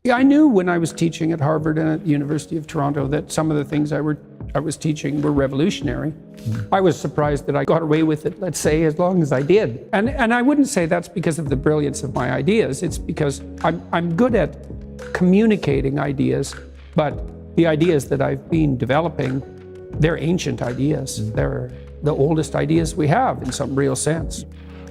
Yeah, I knew when I was teaching at Harvard and at the University of Toronto that some of the things I was teaching were revolutionary. I was surprised that I got away with it, let's say, as long as I did. And I wouldn't say that's because of the brilliance of my ideas. It's because I'm good at communicating ideas, but the ideas that I've been developing, they're ancient ideas. They're the oldest ideas we have in some real sense.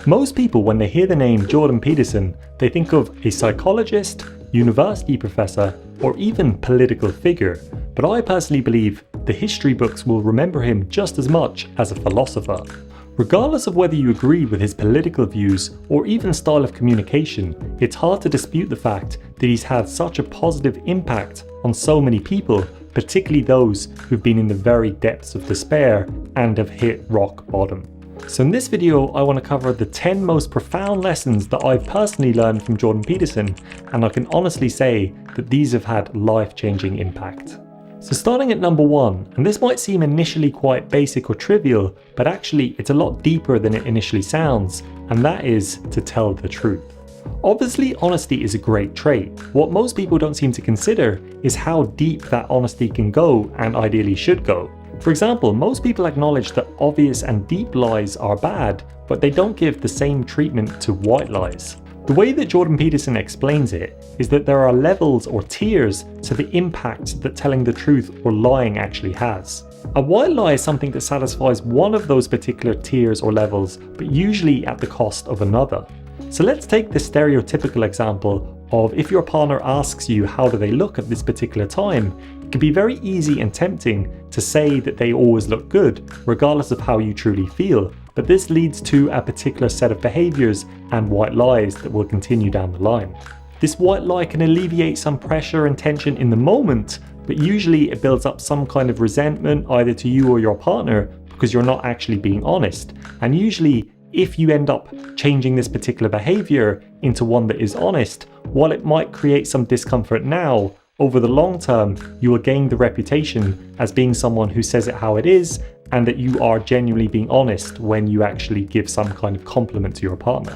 Most people, when they hear the name Jordan Peterson, they think of a psychologist, university professor, or even political figure. But I personally believe the history books will remember him just as much as a philosopher. Regardless of whether you agree with his political views or even style of communication, it's hard to dispute the fact that he's had such a positive impact on so many people, particularly those who've been in the very depths of despair and have hit rock bottom. So in this video, I want to cover the 10 most profound lessons that I've personally learned from Jordan Peterson, and I can honestly say that these have had life-changing impact. So starting at number 1, and this might seem initially quite basic or trivial, but actually it's a lot deeper than it initially sounds, and that is to tell the truth. Obviously, honesty is a great trait. What most people don't seem to consider is how deep that honesty can go and ideally should go. For example, most people acknowledge that obvious and deep lies are bad, but they don't give the same treatment to white lies. The way that Jordan Peterson explains it is that there are levels or tiers to the impact that telling the truth or lying actually has. A white lie is something that satisfies one of those particular tiers or levels, but usually at the cost of another. So let's take the stereotypical example of if your partner asks you how do they look at this particular time. It can be very easy and tempting to say that they always look good, regardless of how you truly feel. But this leads to a particular set of behaviors and white lies that will continue down the line. This white lie can alleviate some pressure and tension in the moment, but usually it builds up some kind of resentment either to you or your partner because you're not actually being honest. And usually, if you end up changing this particular behavior into one that is honest, while it might create some discomfort now, over the long term, you will gain the reputation as being someone who says it how it is and that you are genuinely being honest when you actually give some kind of compliment to your partner.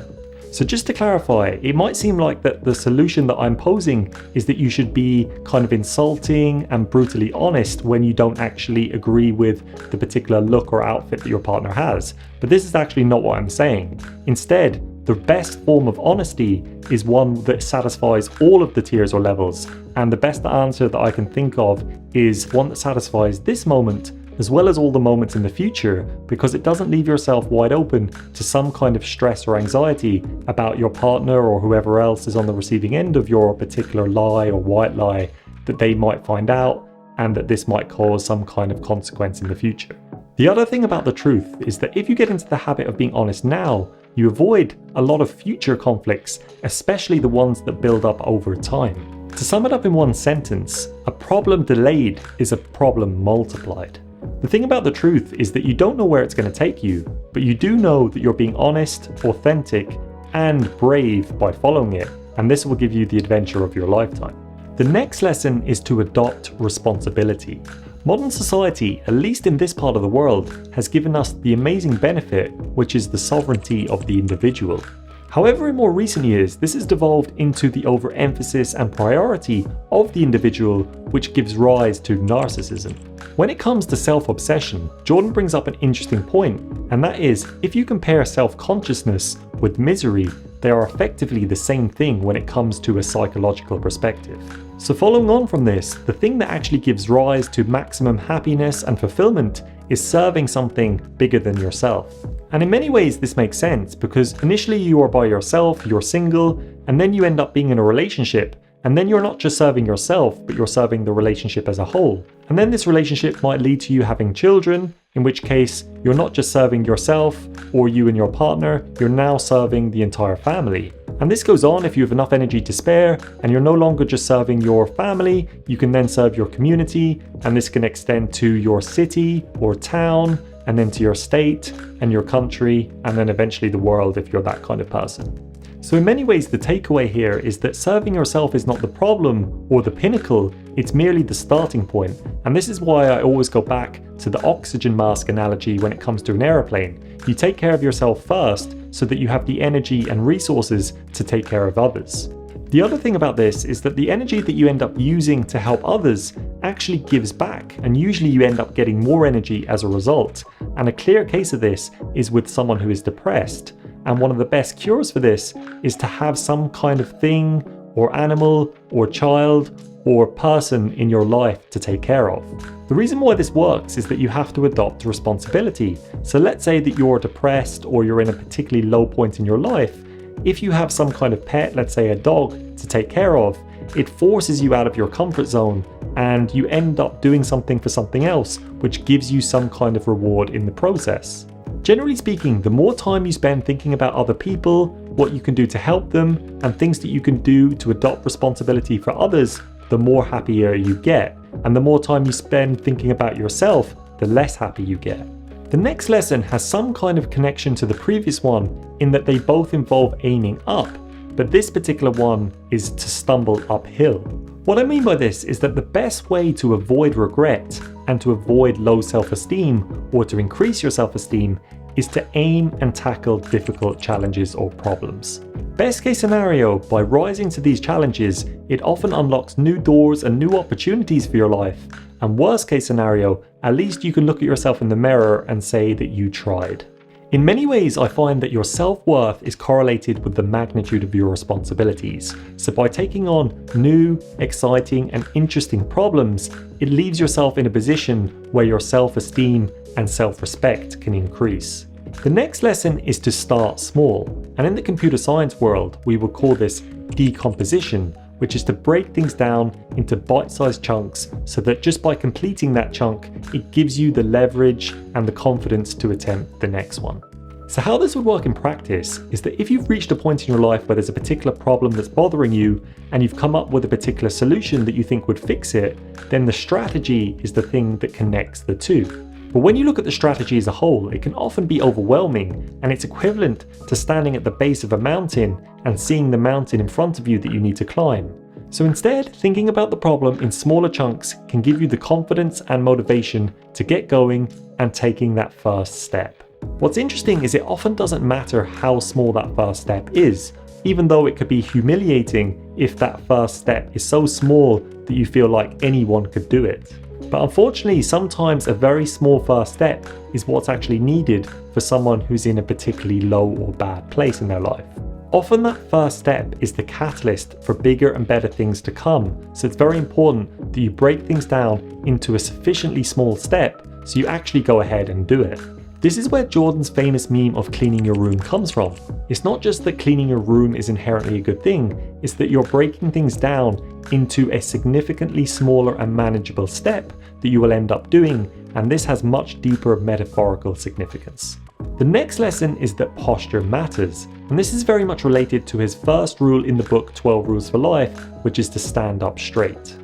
So just to clarify, it might seem like that the solution that I'm posing is that you should be kind of insulting and brutally honest when you don't actually agree with the particular look or outfit that your partner has. But this is actually not what I'm saying. Instead, the best form of honesty is one that satisfies all of the tiers or levels. And the best answer that I can think of is one that satisfies this moment as well as all the moments in the future, because it doesn't leave yourself wide open to some kind of stress or anxiety about your partner or whoever else is on the receiving end of your particular lie or white lie that they might find out and that this might cause some kind of consequence in the future. The other thing about the truth is that if you get into the habit of being honest now, you avoid a lot of future conflicts, especially the ones that build up over time. To sum it up in one sentence, a problem delayed is a problem multiplied. The thing about the truth is that you don't know where it's going to take you, but you do know that you're being honest, authentic, and brave by following it, and this will give you the adventure of your lifetime. The next lesson is to adopt responsibility. Modern society, at least in this part of the world, has given us the amazing benefit, which is the sovereignty of the individual. However, in more recent years, this has devolved into the overemphasis and priority of the individual, which gives rise to narcissism. When it comes to self-obsession, Jordan brings up an interesting point, and that is, if you compare self-consciousness with misery, they are effectively the same thing when it comes to a psychological perspective. So following on from this, the thing that actually gives rise to maximum happiness and fulfillment is serving something bigger than yourself. And in many ways this makes sense because initially you are by yourself, you're single, and then you end up being in a relationship, and then you're not just serving yourself, but you're serving the relationship as a whole. And then this relationship might lead to you having children, in which case you're not just serving yourself or you and your partner, you're now serving the entire family. And this goes on if you have enough energy to spare and you're no longer just serving your family, you can then serve your community, and this can extend to your city or town, and then to your state and your country, and then eventually the world if you're that kind of person. So in many ways the takeaway here is that serving yourself is not the problem or the pinnacle, it's merely the starting point. And this is why I always go back to the oxygen mask analogy when it comes to an aeroplane. You take care of yourself first so that you have the energy and resources to take care of others. The other thing about this is that the energy that you end up using to help others actually gives back, and usually you end up getting more energy as a result. And a clear case of this is with someone who is depressed. And one of the best cures for this is to have some kind of thing or animal or child or person in your life to take care of. The reason why this works is that you have to adopt responsibility. So let's say that you're depressed or you're in a particularly low point in your life. If you have some kind of pet, let's say a dog, to take care of, it forces you out of your comfort zone and you end up doing something for something else, which gives you some kind of reward in the process. Generally speaking, the more time you spend thinking about other people, what you can do to help them, and things that you can do to adopt responsibility for others, the more happier you get. And the more time you spend thinking about yourself, the less happy you get. The next lesson has some kind of connection to the previous one in that they both involve aiming up, but this particular one is to stumble uphill. What I mean by this is that the best way to avoid regret and to avoid low self-esteem or to increase your self-esteem is to aim and tackle difficult challenges or problems. Best case scenario, by rising to these challenges, it often unlocks new doors and new opportunities for your life. And worst case scenario, at least you can look at yourself in the mirror and say that you tried. In many ways, I find that your self-worth is correlated with the magnitude of your responsibilities. So by taking on new, exciting, and interesting problems, it leaves yourself in a position where your self-esteem and self-respect can increase. The next lesson is to start small. And in the computer science world, we would call this decomposition, which is to break things down into bite-sized chunks so that just by completing that chunk, it gives you the leverage and the confidence to attempt the next one. So how this would work in practice is that if you've reached a point in your life where there's a particular problem that's bothering you and you've come up with a particular solution that you think would fix it, then the strategy is the thing that connects the two. But when you look at the strategy as a whole, it can often be overwhelming, and it's equivalent to standing at the base of a mountain and seeing the mountain in front of you that you need to climb. So instead, thinking about the problem in smaller chunks can give you the confidence and motivation to get going and taking that first step. What's interesting is it often doesn't matter how small that first step is, even though it could be humiliating if that first step is so small that you feel like anyone could do it. But unfortunately, sometimes a very small first step is what's actually needed for someone who's in a particularly low or bad place in their life. Often that first step is the catalyst for bigger and better things to come, so it's very important that you break things down into a sufficiently small step so you actually go ahead and do it. This is where Jordan's famous meme of cleaning your room comes from. It's not just that cleaning your room is inherently a good thing, it's that you're breaking things down into a significantly smaller and manageable step that you will end up doing, and this has much deeper metaphorical significance. The next lesson is that posture matters, and this is very much related to his first rule in the book 12 Rules for Life, which is to stand up straight.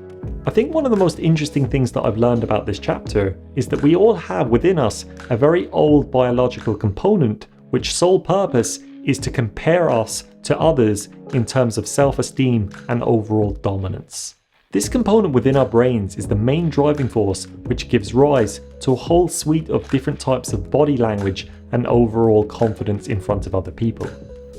I think one of the most interesting things that I've learned about this chapter is that we all have within us a very old biological component which sole purpose is to compare us to others in terms of self-esteem and overall dominance. This component within our brains is the main driving force which gives rise to a whole suite of different types of body language and overall confidence in front of other people.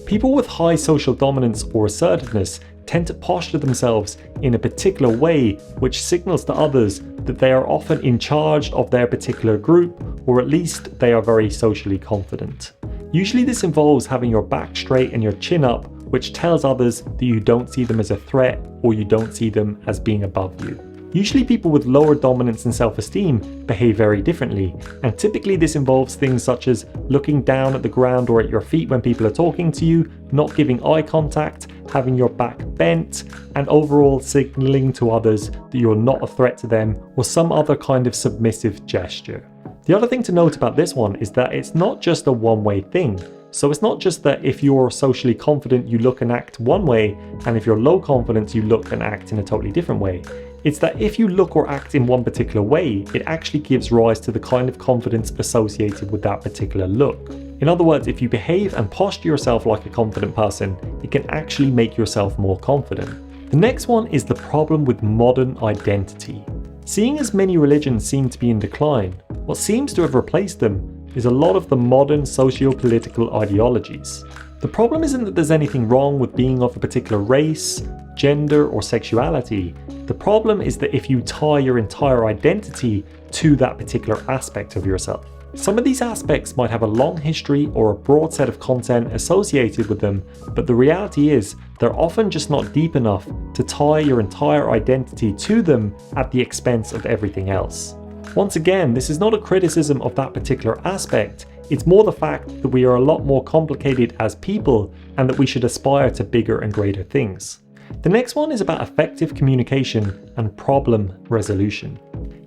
People with high social dominance or assertiveness tend to posture themselves in a particular way which signals to others that they are often in charge of their particular group, or at least they are very socially confident. Usually this involves having your back straight and your chin up, which tells others that you don't see them as a threat or you don't see them as being above you. Usually people with lower dominance and self-esteem behave very differently, and typically this involves things such as looking down at the ground or at your feet when people are talking to you, not giving eye contact, having your back bent, and overall signaling to others that you're not a threat to them or some other kind of submissive gesture. The other thing to note about this one is that it's not just a one-way thing. So it's not just that if you're socially confident you look and act one way, and if you're low confidence you look and act in a totally different way. It's that if you look or act in one particular way, it actually gives rise to the kind of confidence associated with that particular look. In other words, if you behave and posture yourself like a confident person, it can actually make yourself more confident. The next one is the problem with modern identity. Seeing as many religions seem to be in decline, what seems to have replaced them is a lot of the modern socio-political ideologies. The problem isn't that there's anything wrong with being of a particular race, gender, or sexuality. The problem is that if you tie your entire identity to that particular aspect of yourself. Some of these aspects might have a long history or a broad set of content associated with them, but the reality is they're often just not deep enough to tie your entire identity to them at the expense of everything else. Once again, this is not a criticism of that particular aspect, it's more the fact that we are a lot more complicated as people and that we should aspire to bigger and greater things. The next one is about effective communication and problem resolution.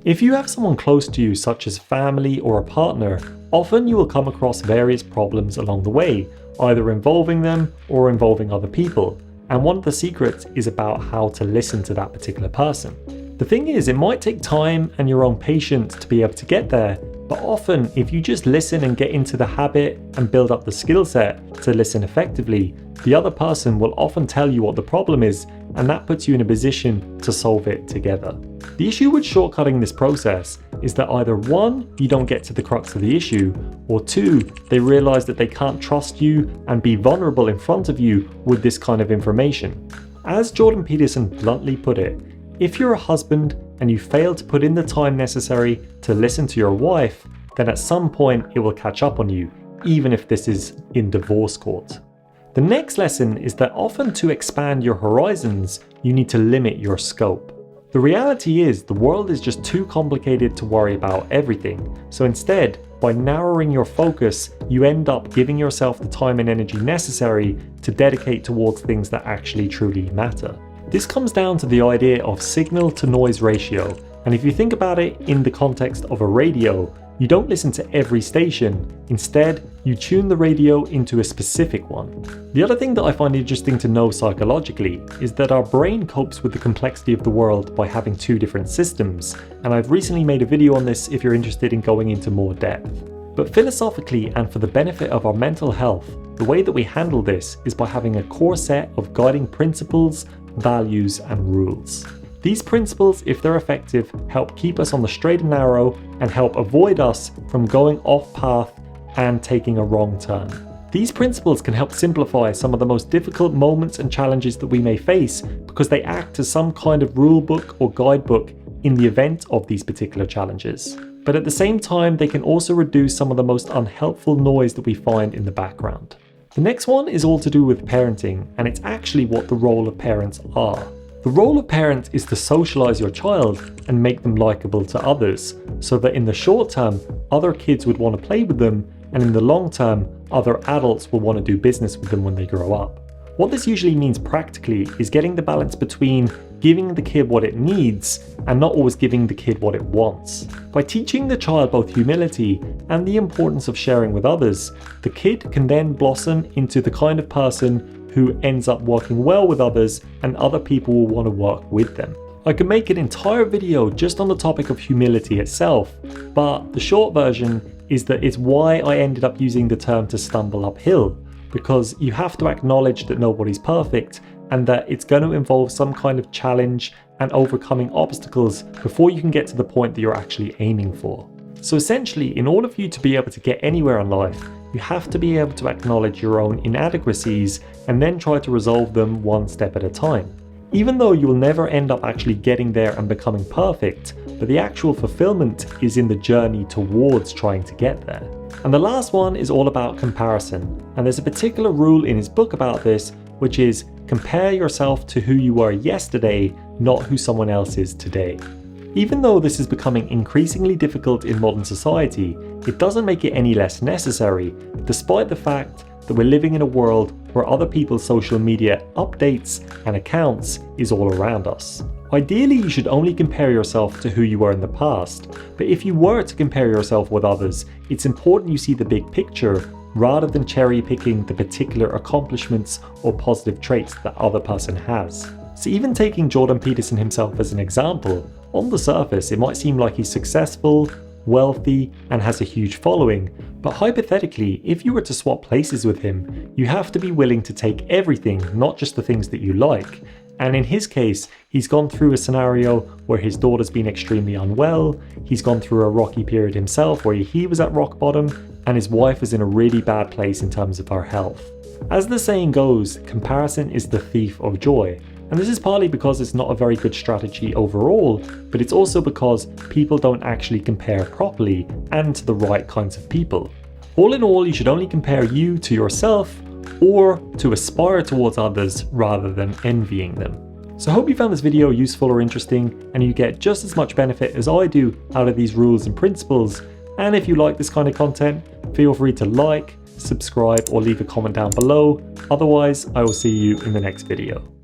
If you have someone close to you, such as family or a partner, often you will come across various problems along the way, either involving them or involving other people. And one of the secrets is about how to listen to that particular person. The thing is, it might take time and your own patience to be able to get there, but often if you just listen and get into the habit and build up the skill set to listen effectively, the other person will often tell you what the problem is, and that puts you in a position to solve it together. The issue with shortcutting this process is that either 1, you don't get to the crux of the issue, or 2, they realize that they can't trust you and be vulnerable in front of you with this kind of information. As Jordan Peterson bluntly put it, if you're a husband and you fail to put in the time necessary to listen to your wife, then at some point it will catch up on you, even if this is in divorce court. The next lesson is that often to expand your horizons, you need to limit your scope. The reality is the world is just too complicated to worry about everything, so instead, by narrowing your focus, you end up giving yourself the time and energy necessary to dedicate towards things that actually truly matter. This comes down to the idea of signal to noise ratio, and if you think about it in the context of a radio, you don't listen to every station. Instead, you tune the radio into a specific one. The other thing that I find interesting to know psychologically is that our brain copes with the complexity of the world by having 2 different systems, and I've recently made a video on this if you're interested in going into more depth. But philosophically and for the benefit of our mental health, the way that we handle this is by having a core set of guiding principles, values, and rules. These principles, if they're effective, help keep us on the straight and narrow and help avoid us from going off path and taking a wrong turn. These principles can help simplify some of the most difficult moments and challenges that we may face because they act as some kind of rule book or guidebook in the event of these particular challenges. But at the same time, they can also reduce some of the most unhelpful noise that we find in the background. The next one is all to do with parenting, and it's actually what the role of parents are. The role of parents is to socialize your child and make them likable to others, so that in the short term, other kids would want to play with them, and in the long term, other adults will want to do business with them when they grow up. What this usually means practically is getting the balance between giving the kid what it needs and not always giving the kid what it wants. By teaching the child both humility and the importance of sharing with others, the kid can then blossom into the kind of person who ends up working well with others and other people will want to work with them. I could make an entire video just on the topic of humility itself, but the short version is that it's why I ended up using the term to stumble uphill, because you have to acknowledge that nobody's perfect and that it's going to involve some kind of challenge and overcoming obstacles before you can get to the point that you're actually aiming for. So essentially, in order for you to be able to get anywhere in life, you have to be able to acknowledge your own inadequacies and then try to resolve them one step at a time. Even though you will never end up actually getting there and becoming perfect, but the actual fulfillment is in the journey towards trying to get there. And the last one is all about comparison, and there's a particular rule in his book about this, which is compare yourself to who you were yesterday, not who someone else is today. Even though this is becoming increasingly difficult in modern society, it doesn't make it any less necessary, despite the fact that we're living in a world where other people's social media updates and accounts is all around us. Ideally, you should only compare yourself to who you were in the past, but if you were to compare yourself with others, it's important you see the big picture rather than cherry picking the particular accomplishments or positive traits that other person has. So even taking Jordan Peterson himself as an example, on the surface it might seem like he's successful, wealthy, and has a huge following, but hypothetically, if you were to swap places with him, you have to be willing to take everything, not just the things that you like. And in his case, he's gone through a scenario where his daughter's been extremely unwell, he's gone through a rocky period himself where he was at rock bottom, and his wife is in a really bad place in terms of her health. As the saying goes, comparison is the thief of joy. And this is partly because it's not a very good strategy overall, but it's also because people don't actually compare properly and to the right kinds of people. All in all, you should only compare you to yourself or to aspire towards others rather than envying them. So I hope you found this video useful or interesting and you get just as much benefit as I do out of these rules and principles. And if you like this kind of content, feel free to like, subscribe or leave a comment down below. Otherwise, I will see you in the next video.